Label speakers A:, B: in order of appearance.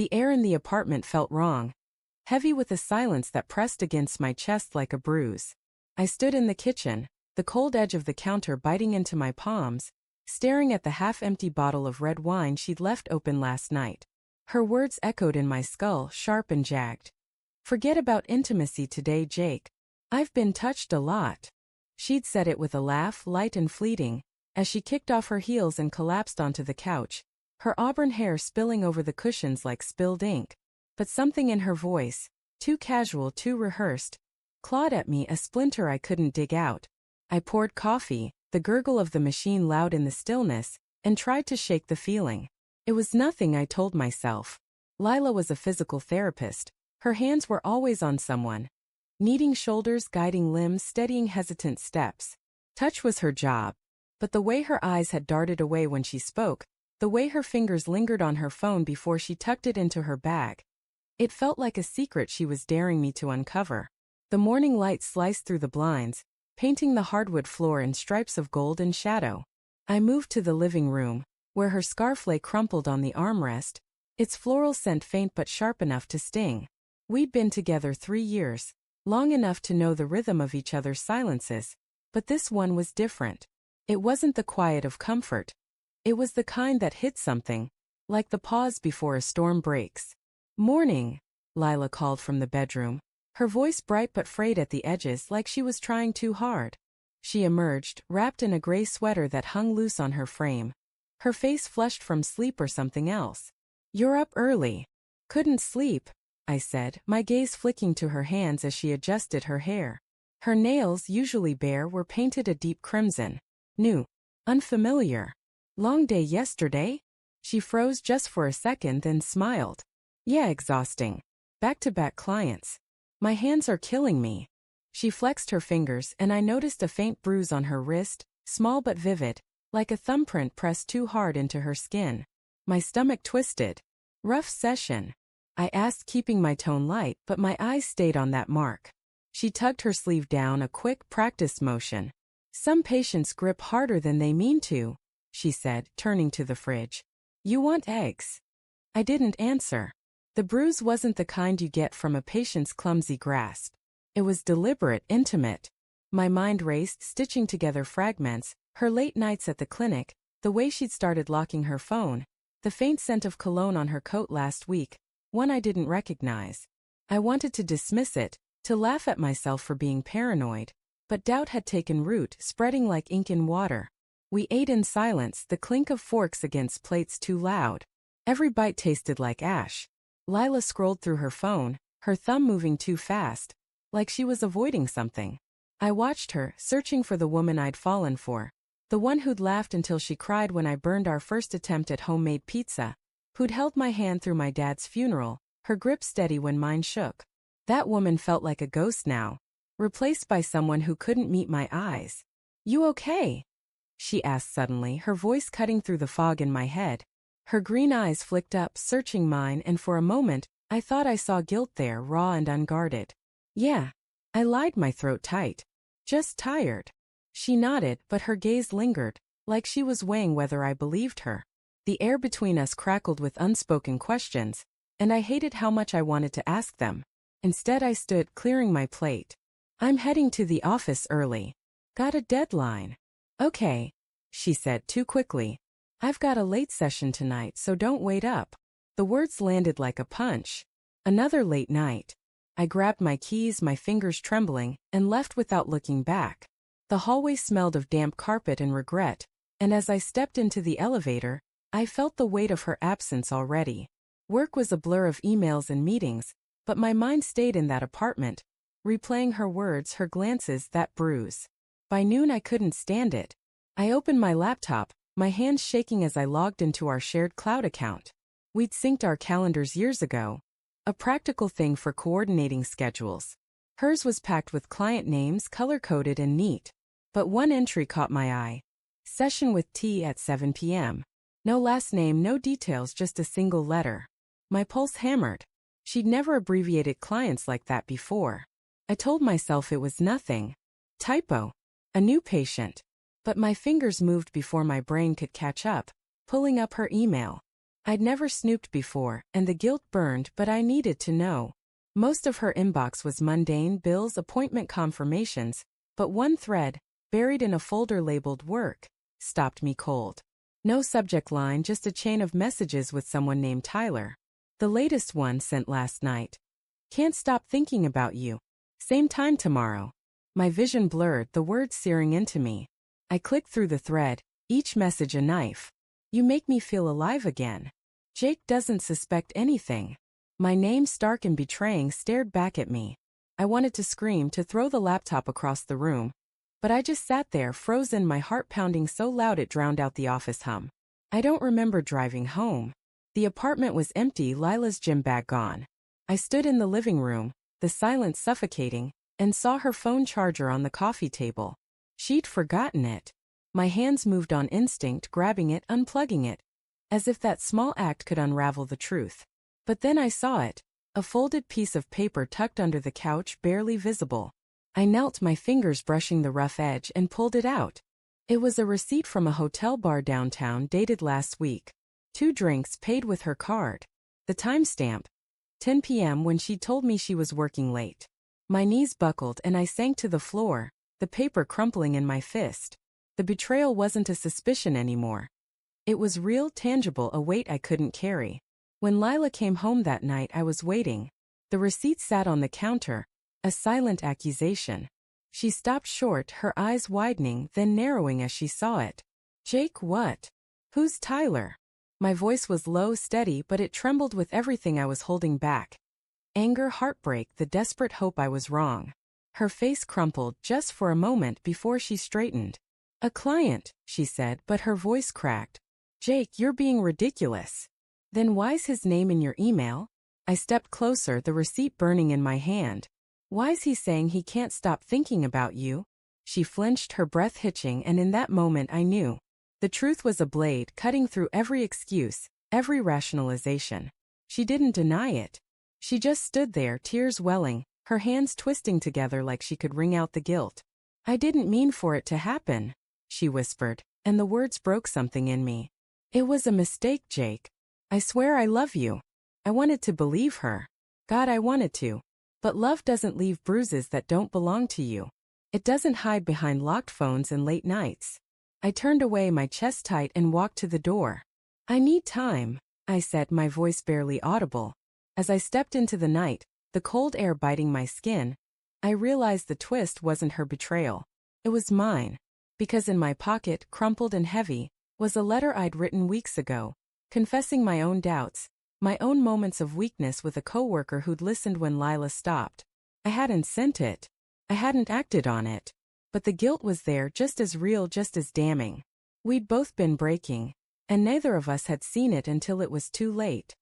A: The air in the apartment felt wrong, heavy with a silence that pressed against my chest like a bruise. I stood in the kitchen, the cold edge of the counter biting into my palms, staring at the half-empty bottle of red wine she'd left open last night. Her words echoed in my skull, sharp and jagged. "Forget about intimacy today, Jake. I've been touched a lot." She'd said it with a laugh, light and fleeting, as she kicked off her heels and collapsed onto the couch, her auburn hair spilling over the cushions like spilled ink. But something in her voice, too casual, too rehearsed, clawed at me, a splinter I couldn't dig out. I poured coffee, the gurgle of the machine loud in the stillness, and tried to shake the feeling. It was nothing, I told myself. Lila was a physical therapist. Her hands were always on someone. Kneading shoulders, guiding limbs, steadying hesitant steps. Touch was her job. But the way her eyes had darted away when she spoke, the way her fingers lingered on her phone before she tucked it into her bag, it felt like a secret she was daring me to uncover. The morning light sliced through the blinds, painting the hardwood floor in stripes of gold and shadow. I moved to the living room, where her scarf lay crumpled on the armrest, its floral scent faint but sharp enough to sting. We'd been together 3 years, long enough to know the rhythm of each other's silences, but this one was different. It wasn't the quiet of comfort. It was the kind that hit something, like the pause before a storm breaks. "Morning," Lila called from the bedroom, her voice bright but frayed at the edges like she was trying too hard. She emerged, wrapped in a gray sweater that hung loose on her frame. Her face flushed from sleep or something else. "You're up early." "Couldn't sleep," I said, my gaze flicking to her hands as she adjusted her hair. Her nails, usually bare, were painted a deep crimson. New. Unfamiliar. "Long day yesterday?" She froze just for a second, then smiled. "Yeah, exhausting. Back-to-back clients. My hands are killing me." She flexed her fingers and I noticed a faint bruise on her wrist, small but vivid, like a thumbprint pressed too hard into her skin. My stomach twisted. "Rough session?" I asked, keeping my tone light, but my eyes stayed on that mark. She tugged her sleeve down, a quick, practiced motion. "Some patients grip harder than they mean to," she said, turning to the fridge. "You want eggs?" I didn't answer. The bruise wasn't the kind you get from a patient's clumsy grasp. It was deliberate, intimate. My mind raced, stitching together fragments, her late nights at the clinic, the way she'd started locking her phone, the faint scent of cologne on her coat last week, one I didn't recognize. I wanted to dismiss it, to laugh at myself for being paranoid, but doubt had taken root, spreading like ink in water. We ate in silence, the clink of forks against plates too loud. Every bite tasted like ash. Lila scrolled through her phone, her thumb moving too fast, like she was avoiding something. I watched her, searching for the woman I'd fallen for. The one who'd laughed until she cried when I burned our first attempt at homemade pizza. Who'd held my hand through my dad's funeral, her grip steady when mine shook. That woman felt like a ghost now, replaced by someone who couldn't meet my eyes. "You okay?" she asked suddenly, her voice cutting through the fog in my head. Her green eyes flicked up, searching mine, and for a moment, I thought I saw guilt there, raw and unguarded. "Yeah." I lied, my throat tight. "Just tired." She nodded, but her gaze lingered, like she was weighing whether I believed her. The air between us crackled with unspoken questions, and I hated how much I wanted to ask them. Instead I stood, clearing my plate. "I'm heading to the office early. Got a deadline." "Okay," she said too quickly. "I've got a late session tonight, so don't wait up." The words landed like a punch. Another late night. I grabbed my keys, my fingers trembling, and left without looking back. The hallway smelled of damp carpet and regret, and as I stepped into the elevator, I felt the weight of her absence already. Work was a blur of emails and meetings, but my mind stayed in that apartment, replaying her words, her glances, that bruise. By noon I couldn't stand it. I opened my laptop, my hands shaking as I logged into our shared cloud account. We'd synced our calendars years ago, a practical thing for coordinating schedules. Hers was packed with client names, color-coded and neat. But one entry caught my eye. "Session with T at 7 p.m. No last name, no details, just a single letter. My pulse hammered. She'd never abbreviated clients like that before. I told myself it was nothing. Typo. A new patient. But my fingers moved before my brain could catch up, pulling up her email. I'd never snooped before, and the guilt burned, but I needed to know. Most of her inbox was mundane bills, appointment confirmations, but one thread, buried in a folder labeled work, stopped me cold. No subject line, just a chain of messages with someone named Tyler. The latest one sent last night. Can't stop thinking about you. Same time tomorrow. My vision blurred, the words searing into me. I clicked through the thread, each message a knife. You make me feel alive again. Jake doesn't suspect anything. My name, stark and betraying, stared back at me. I wanted to scream, to throw the laptop across the room. But I just sat there, frozen, my heart pounding so loud it drowned out the office hum. I don't remember driving home. The apartment was empty, Lila's gym bag gone. I stood in the living room, the silence suffocating, and saw her phone charger on the coffee table. She'd forgotten it. My hands moved on instinct, grabbing it, unplugging it, as if that small act could unravel the truth. But then I saw it, a folded piece of paper tucked under the couch, barely visible. I knelt, my fingers brushing the rough edge, and pulled it out. It was a receipt from a hotel bar downtown, dated last week. 2 drinks paid with her card. The timestamp, 10 p.m. when she told me she was working late. My knees buckled and I sank to the floor, the paper crumpling in my fist. The betrayal wasn't a suspicion anymore. It was real, tangible, a weight I couldn't carry. When Lila came home that night, I was waiting. The receipt sat on the counter, a silent accusation. She stopped short, her eyes widening, then narrowing as she saw it. Jake, what? Who's Tyler? My voice was low, steady, but it trembled with everything I was holding back. Anger, heartbreak, the desperate hope I was wrong. Her face crumpled just for a moment before she straightened. A client, she said, but her voice cracked. Jake, you're being ridiculous. Then why's his name in your email? I stepped closer, the receipt burning in my hand. Why's he saying he can't stop thinking about you? She flinched, her breath hitching, and in that moment I knew. The truth was a blade, cutting through every excuse, every rationalization. She didn't deny it. She just stood there, tears welling, her hands twisting together like she could wring out the guilt. I didn't mean for it to happen, she whispered, and the words broke something in me. It was a mistake, Jake. I swear I love you. I wanted to believe her. God, I wanted to. But love doesn't leave bruises that don't belong to you. It doesn't hide behind locked phones and late nights. I turned away, my chest tight, and walked to the door. I need time, I said, my voice barely audible. As I stepped into the night, the cold air biting my skin, I realized the twist wasn't her betrayal. It was mine. Because in my pocket, crumpled and heavy, was a letter I'd written weeks ago, confessing my own doubts, my own moments of weakness, with a coworker who'd listened when Lila stopped. I hadn't sent it. I hadn't acted on it. But the guilt was there, just as real, just as damning. We'd both been breaking, and neither of us had seen it until it was too late.